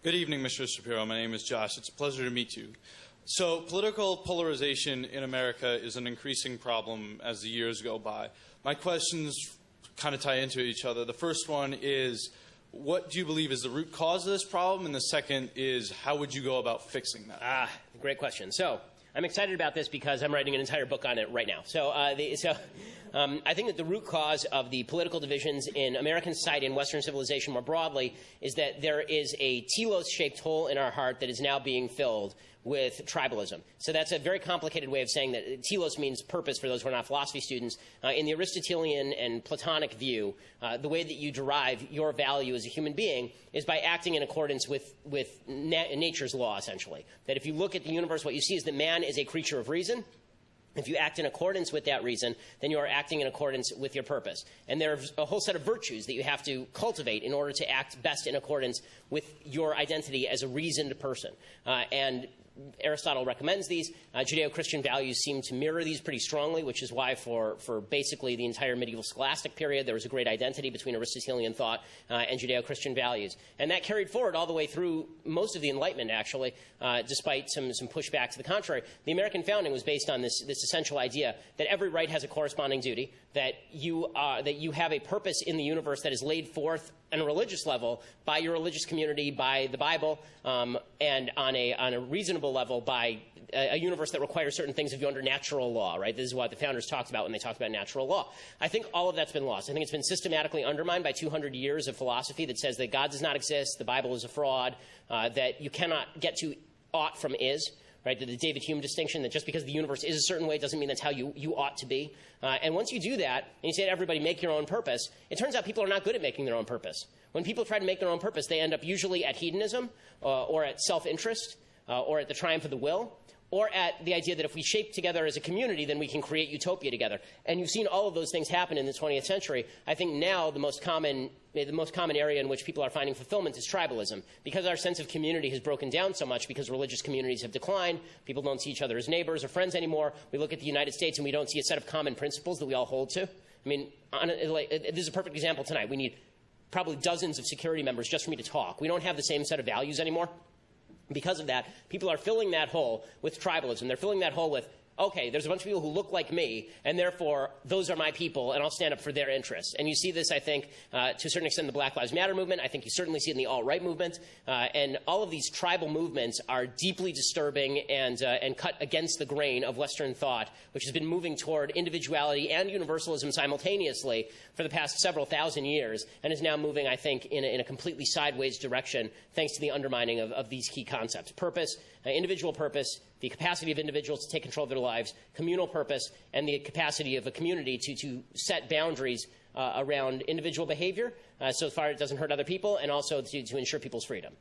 Good evening, Mr. Shapiro. My name is Josh. It's a pleasure to meet you. So, political polarization in America is an increasing problem as the years go by. My questions kind of tie into each other. The first one is, what do you believe is the root cause of this problem? And the second is, how would you go about fixing that? Great question. So, I'm excited about this because I'm writing an entire book on it right now. I think that the root cause of the political divisions in American society and Western civilization more broadly is that there is a telos-shaped hole in our heart that is now being filled with tribalism. So that's a very complicated way of saying that telos means purpose for those who are not philosophy students. In the Aristotelian and Platonic view, the way that you derive your value as a human being is by acting in accordance with nature's law, essentially. That if you look at the universe, what you see is that man is a creature of reason. If you act in accordance with that reason, then you are acting in accordance with your purpose. And there's a whole set of virtues that you have to cultivate in order to act best in accordance with your identity as a reasoned person. And Aristotle recommends these. Judeo-Christian values seem to mirror these pretty strongly, which is why for basically the entire medieval scholastic period, there was a great identity between Aristotelian thought and Judeo-Christian values. And that carried forward all the way through most of the Enlightenment, actually, despite some pushback to the contrary. The American founding was based on this essential idea that every right has a corresponding duty, that you have a purpose in the universe that is laid forth on a religious level by your religious community, by the Bible, and on a reasonable level by a universe that requires certain things of you under natural law, right? This is what the founders talked about when they talked about natural law. I think all of that's been lost. I think it's been systematically undermined by 200 years of philosophy that says that God does not exist, the Bible is a fraud, that you cannot get to ought from is. Right, the David Hume distinction that just because the universe is a certain way doesn't mean that's how you ought to be. And once you do that, and you say to everybody, make your own purpose, it turns out people are not good at making their own purpose. When people try to make their own purpose, they end up usually at hedonism or at self-interest or at the triumph of the will, or at the idea that if we shape together as a community, then we can create utopia together. And you've seen all of those things happen in the 20th century. I think now the most common area in which people are finding fulfillment is tribalism. Because our sense of community has broken down so much, because religious communities have declined, people don't see each other as neighbors or friends anymore. We look at the United States and we don't see a set of common principles that we all hold to. I mean, this is a perfect example tonight. We need probably dozens of security members just for me to talk. We don't have the same set of values anymore. Because of that, people are filling that hole with tribalism. They're filling that hole with, okay, there's a bunch of people who look like me, and therefore those are my people, and I'll stand up for their interests. And you see this, I think, to a certain extent in the Black Lives Matter movement. I think you certainly see it in the alt-right movement. And all of these tribal movements are deeply disturbing and cut against the grain of Western thought, which has been moving toward individuality and universalism simultaneously for the past several thousand years, and is now moving, I think, in a completely sideways direction, thanks to the undermining of these key concepts. Purpose, individual purpose, the capacity of individuals to take control of their lives, communal purpose, and the capacity of a community to set boundaries around individual behavior so far it doesn't hurt other people, and also to ensure people's freedom.